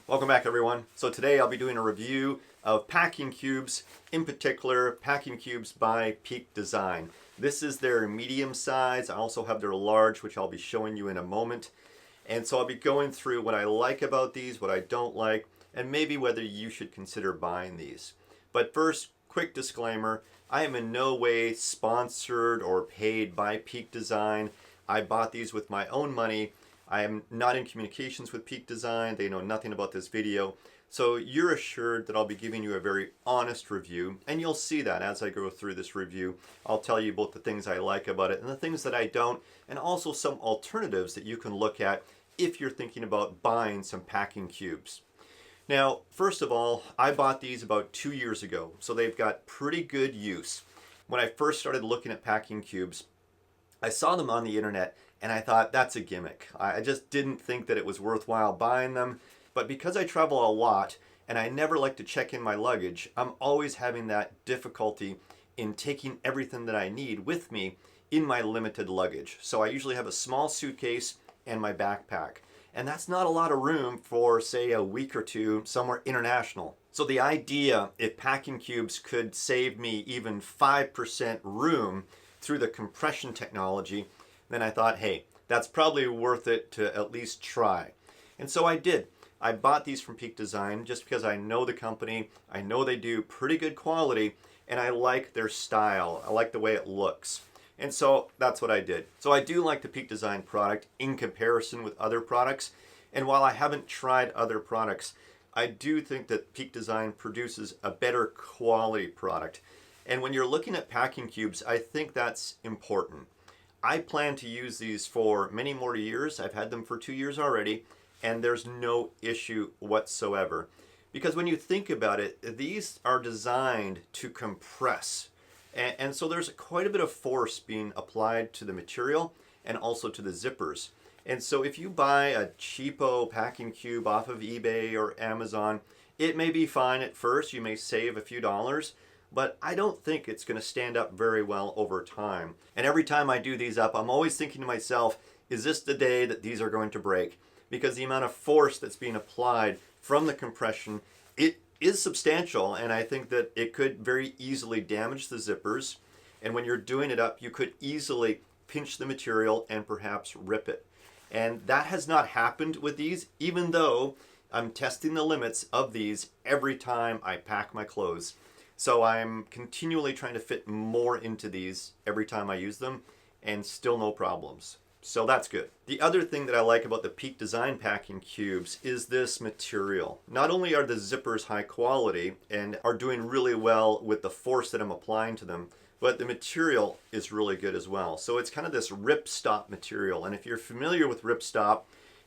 Welcome back, everyone. So today I'll be doing a review of packing cubes, in particular packing cubes by Peak Design. This is their medium size. I also have their large, which I'll be showing you in a moment. And so I'll be going through what I like about these, what I don't like, and maybe whether you should consider buying these. But first, quick disclaimer, I am in no way sponsored or paid by Peak Design. I bought these with my own money. I am not in communications with Peak Design. They know nothing about this video. So you're assured that I'll be giving you a very honest review, and you'll see that as I go through this review. I'll tell you both the things I like about it and the things that I don't, and also some alternatives that you can look at if you're thinking about buying some packing cubes. Now, first of all, I bought these about 2 years ago, so they've got pretty good use. When I first started looking at packing cubes, I saw them on the internet and I thought, that's a gimmick. I just didn't think that it was worthwhile buying them. But because I travel a lot and I never like to check in my luggage, I'm always having that difficulty in taking everything that I need with me in my limited luggage. So I usually have a small suitcase and my backpack. And that's not a lot of room for, say, a week or two somewhere international. So the idea, if packing cubes could save me even 5% room through the compression technology, then I thought, hey, that's probably worth it to at least try. And so I did. I bought these from Peak Design just because I know the company, I know they do pretty good quality, and I like their style. I like the way it looks. And so that's what I did. So I do like the Peak Design product in comparison with other products. And while I haven't tried other products, I do think that Peak Design produces a better quality product. And when you're looking at packing cubes, I think that's important. I plan to use these for many more years. I've had them for 2 years already, and there's no issue whatsoever. Because when you think about it, these are designed to compress. And so there's quite a bit of force being applied to the material and also to the zippers. And so if you buy a cheapo packing cube off of eBay or Amazon, it may be fine at first. You may save a few dollars, but I don't think it's going to stand up very well over time. And every time I do these up, I'm always thinking to myself, is this the day that these are going to break? Because the amount of force that's being applied from the compression, it is substantial, and I think that it could very easily damage the zippers. And when you're doing it up, you could easily pinch the material and perhaps rip it. And that has not happened with these, even though I'm testing the limits of these every time I pack my clothes. So I'm continually trying to fit more into these every time I use them, and still no problems. So that's good. The other thing that I like about the Peak Design packing cubes is this material. Not only are the zippers high quality and are doing really well with the force that I'm applying to them, but the material is really good as well. So it's kind of this ripstop material. And if you're familiar with ripstop,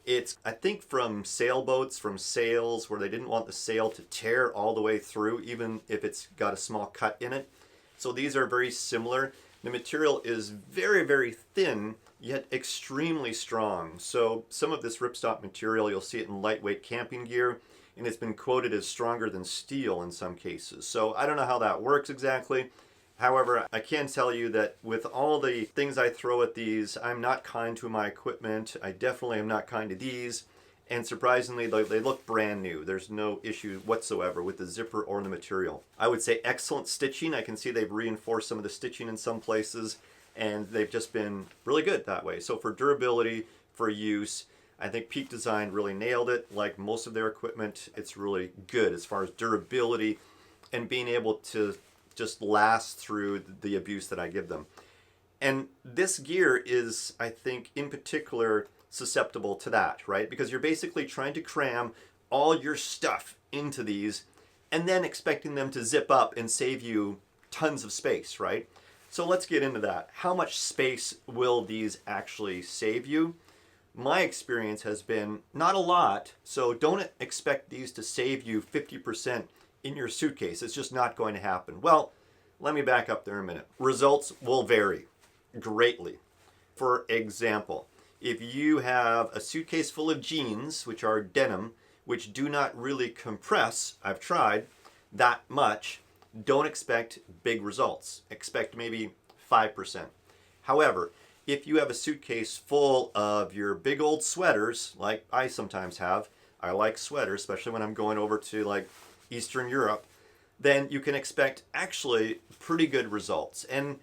it's, I think, from sailboats, from sails, where they didn't want the sail to tear all the way through, even if it's got a small cut in it. So these are very similar. The material is very, very thin, yet extremely strong. So some of this ripstop material, you'll see it in lightweight camping gear, and it's been quoted as stronger than steel in some cases. So I don't know how that works exactly. However, I can tell you that with all the things I throw at these, I'm not kind to my equipment. I definitely am not kind to these. And surprisingly, they look brand new. There's no issue whatsoever with the zipper or the material. I would say excellent stitching. I can see they've reinforced some of the stitching in some places, and they've just been really good that way. So for durability, for use, I think Peak Design really nailed it. Like most of their equipment, it's really good as far as durability and being able to just last through the abuse that I give them. And this gear is, I think, in particular susceptible to that, right? Because you're basically trying to cram all your stuff into these and then expecting them to zip up and save you tons of space, right? So let's get into that. How much space will these actually save you? My experience has been not a lot, so don't expect these to save you 50% in your suitcase. It's just not going to happen. Well, let me back up there a minute. Results will vary greatly. For example, if you have a suitcase full of jeans, which are denim, which do not really compress, I've tried, that much, don't expect big results. Expect maybe 5%. However, if you have a suitcase full of your big old sweaters, like I sometimes have, I like sweaters, especially when I'm going over to like Eastern Europe, then you can expect actually pretty good results. And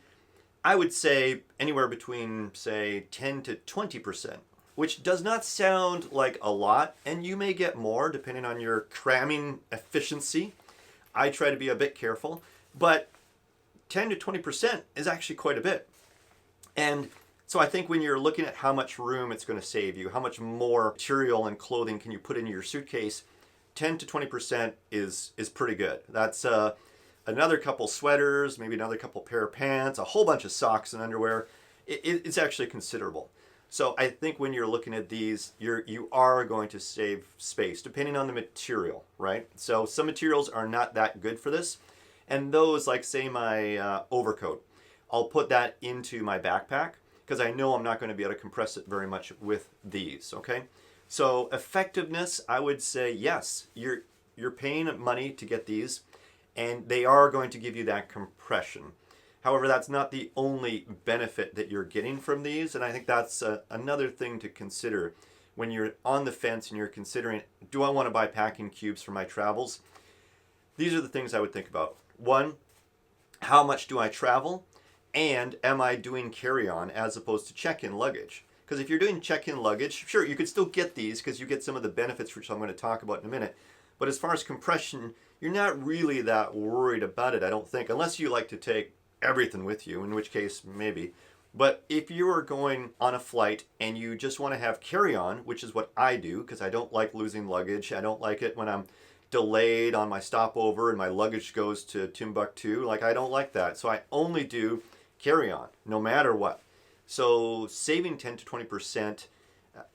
I would say anywhere between, say, 10 to 20%, which does not sound like a lot, and you may get more depending on your cramming efficiency. I try to be a bit careful, but 10 to 20% is actually quite a bit. And so I think when you're looking at how much room it's going to save you, how much more material and clothing can you put into your suitcase, 10 to 20% is pretty good. That's another couple sweaters, maybe another couple pair of pants, a whole bunch of socks and underwear. It's actually considerable. So I think when you're looking at these, you are going to save space depending on the material, right? So some materials are not that good for this. And those, like say my overcoat, I'll put that into my backpack because I know I'm not going to be able to compress it very much with these, okay? So effectiveness, I would say yes, you're paying money to get these, and they are going to give you that compression. However, that's not the only benefit that you're getting from these, and I think that's another thing to consider when you're on the fence and you're considering, do I want to buy packing cubes for my travels? These are the things I would think about. One, how much do I travel? And am I doing carry-on as opposed to check-in luggage? Because if you're doing check-in luggage, sure, you could still get these because you get some of the benefits, which I'm going to talk about in a minute. But as far as compression, you're not really that worried about it, I don't think, unless you like to take everything with you, in which case, maybe. But if you are going on a flight and you just want to have carry-on, which is what I do, because I don't like losing luggage. I don't like it when I'm delayed on my stopover and my luggage goes to Timbuktu. Like, I don't like that. So I only do carry-on, no matter what. So saving 10 to 20%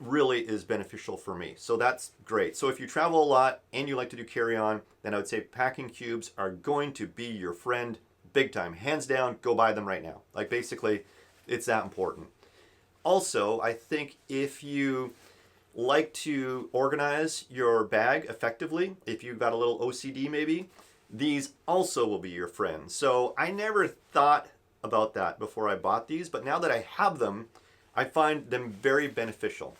really is beneficial for me. So that's great. So if you travel a lot and you like to do carry-on, then I would say packing cubes are going to be your friend big time. Hands down, go buy them right now. Like basically, it's that important. Also, I think if you like to organize your bag effectively, if you've got a little OCD maybe, these also will be your friend. So I never thought about that before I bought these, but now that I have them, I find them very beneficial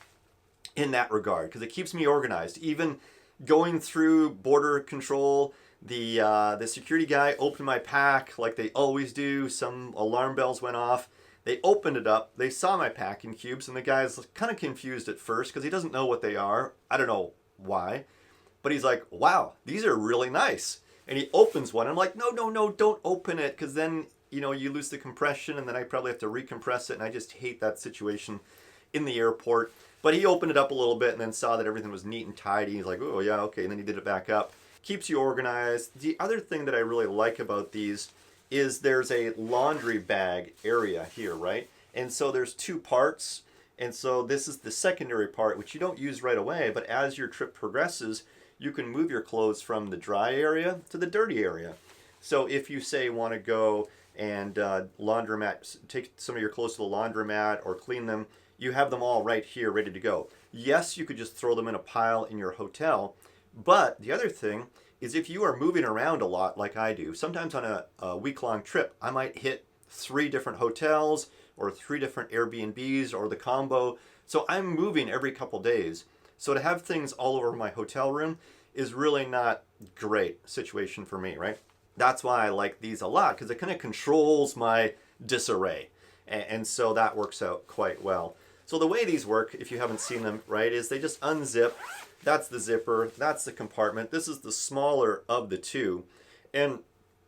in that regard because it keeps me organized. Even going through border control, the security guy opened my pack like they always do. Some alarm bells went off. They opened it up. They saw my packing cubes, and the guy's kind of confused at first because he doesn't know what they are. I don't know why, but he's like, "Wow, these are really nice." And he opens one. I'm like, "No, no, no, don't open it, because then you lose the compression, and then I probably have to recompress it, and I just hate that situation in the airport." But he opened it up a little bit and then saw that everything was neat and tidy. He's like, "Oh yeah, okay," and then he did it back up. Keeps you organized. The other thing that I really like about these is there's a laundry bag area here, right? And so there's two parts. And so this is the secondary part, which you don't use right away, but as your trip progresses, you can move your clothes from the dry area to the dirty area. So if you say want to go and laundromat, take some of your clothes to the laundromat or clean them, you have them all right here ready to go. Yes, you could just throw them in a pile in your hotel, but the other thing is if you are moving around a lot like I do, sometimes on a week-long trip, I might hit 3 different hotels or 3 different Airbnbs or the combo. So I'm moving every couple days. So to have things all over my hotel room is really not great situation for me, right? That's why I like these a lot, because it kind of controls my disarray. And so that works out quite well. So the way these work, if you haven't seen them, right, is they just unzip. That's the zipper, that's the compartment. This is the smaller of the two. And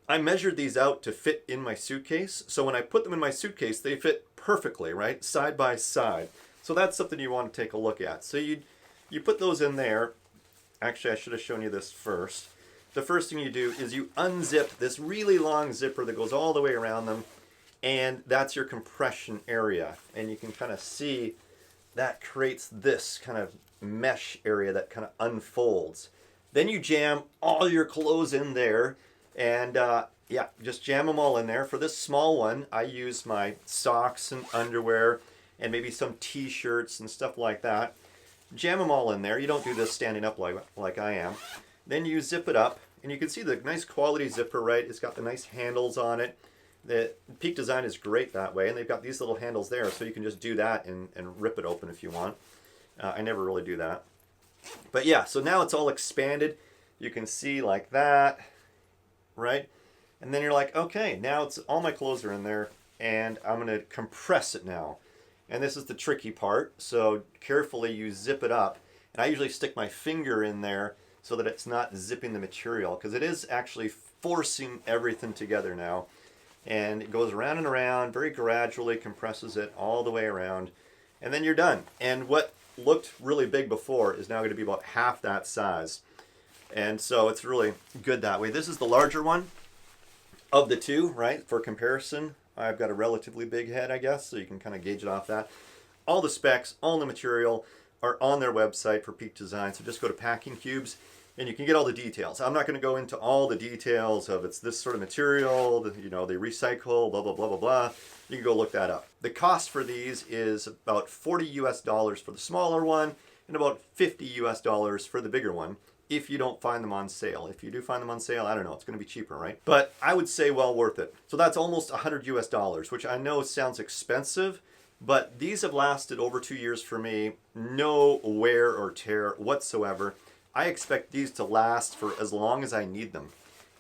I measured these out to fit in my suitcase. So when I put them in my suitcase, they fit perfectly, right? Side by side. So that's something you want to take a look at. So you put those in there. Actually, I should have shown you this first. The first thing you do is you unzip this really long zipper that goes all the way around them. And that's your compression area. And you can kind of see that creates this kind of mesh area that kind of unfolds. Then you jam all your clothes in there, and yeah, just jam them all in there. For this small one, I use my socks and underwear and maybe some t-shirts and stuff like that. Jam them all in there. You don't do this standing up like I am. Then you zip it up, and you can see the nice quality zipper, right? It's got the nice handles on it. The Peak Design is great that way, and they've got these little handles there, so you can just do that and rip it open if you want. I never really do that. But yeah, so now it's all expanded. You can see like that, right? And then you're like, okay, now it's all my clothes are in there, and I'm gonna compress it now. And this is the tricky part. So carefully you zip it up. And I usually stick my finger in there so that it's not zipping the material, because it is actually forcing everything together now. And it goes around and around, very gradually compresses it all the way around. And then you're done. And what looked really big before is now going to be about half that size. And so it's really good that way. This is the larger one of the two, right? For comparison, I've got a relatively big head, I guess, so you can kind of gauge it off that. All the specs, all the material are on their website for Peak Design. So just go to Packing Cubes and you can get all the details. I'm not going to go into all the details of it's this sort of material, they recycle, blah, blah, blah, blah, blah. You can go look that up. The cost for these is about $40 US for the smaller one and about $50 US for the bigger one, if you don't find them on sale. If you do find them on sale, I don't know, it's going to be cheaper, right? But I would say well worth it. So that's almost $100 US, which I know sounds expensive, but these have lasted over 2 years for me. No wear or tear whatsoever. I expect these to last for as long as I need them.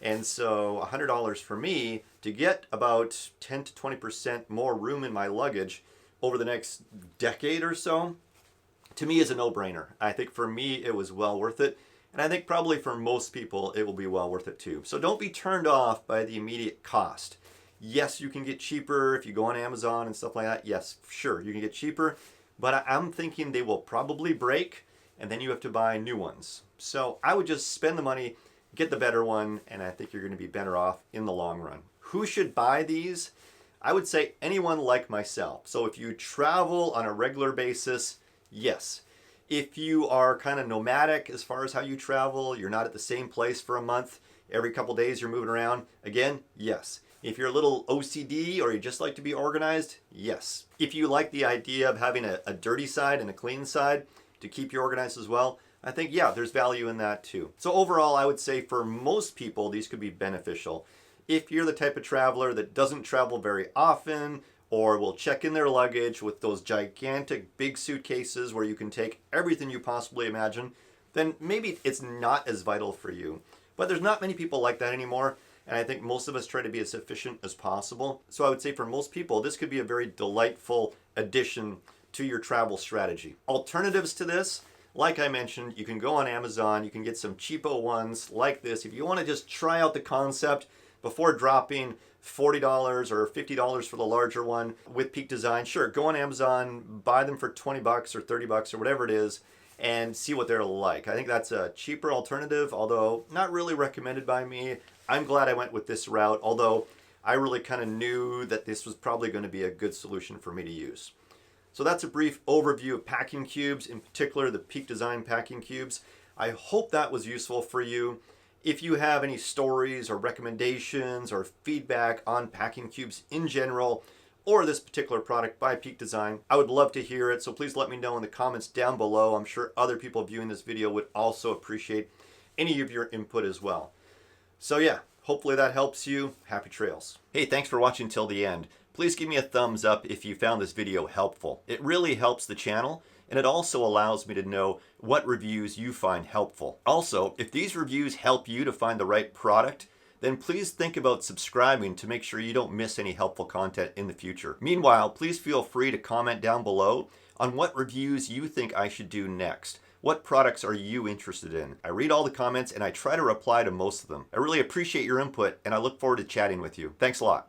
And so $100 for me to get about 10 to 20% more room in my luggage over the next decade or so, to me is a no-brainer. I think for me it was well worth it. And I think probably for most people, it will be well worth it too. So don't be turned off by the immediate cost. Yes, you can get cheaper if you go on Amazon and stuff like that. Yes, sure, you can get cheaper. But I'm thinking they will probably break, and then you have to buy new ones. So I would just spend the money, get the better one, and I think you're going to be better off in the long run. Who should buy these? I would say anyone like myself. So if you travel on a regular basis, yes. If you are kind of nomadic as far as how you travel, you're not at the same place for a month, every couple days you're moving around, again, yes. If you're a little OCD or you just like to be organized, yes. If you like the idea of having a dirty side and a clean side to keep you organized as well, I think, yeah, there's value in that too. So overall, I would say for most people, these could be beneficial. If you're the type of traveler that doesn't travel very often, or will check in their luggage with those gigantic big suitcases where you can take everything you possibly imagine, then maybe it's not as vital for you. But there's not many people like that anymore, and I think most of us try to be as efficient as possible. So I would say for most people, this could be a very delightful addition to your travel strategy. Alternatives to this, like I mentioned, you can go on Amazon, you can get some cheapo ones like this. If you want to just try out the concept before dropping $40 or $50 for the larger one with Peak Design, sure, go on Amazon, buy them for 20 bucks or 30 bucks or whatever it is, and see what they're like. I think that's a cheaper alternative, although not really recommended by me. I'm glad I went with this route, although I really kind of knew that this was probably going to be a good solution for me to use. So that's a brief overview of packing cubes, in particular the Peak Design packing cubes. I hope that was useful for you. If you have any stories or recommendations or feedback on packing cubes in general, or this particular product by Peak Design, I would love to hear it. So please let me know in the comments down below. I'm sure other people viewing this video would also appreciate any of your input as well. So yeah, hopefully that helps you. Happy trails. Hey, thanks for watching till the end. Please give me a thumbs up if you found this video helpful. It really helps the channel, and it also allows me to know what reviews you find helpful. Also, if these reviews help you to find the right product, then please think about subscribing to make sure you don't miss any helpful content in the future. Meanwhile, please feel free to comment down below on what reviews you think I should do next. What products are you interested in? I read all the comments and I try to reply to most of them. I really appreciate your input and I look forward to chatting with you. Thanks a lot.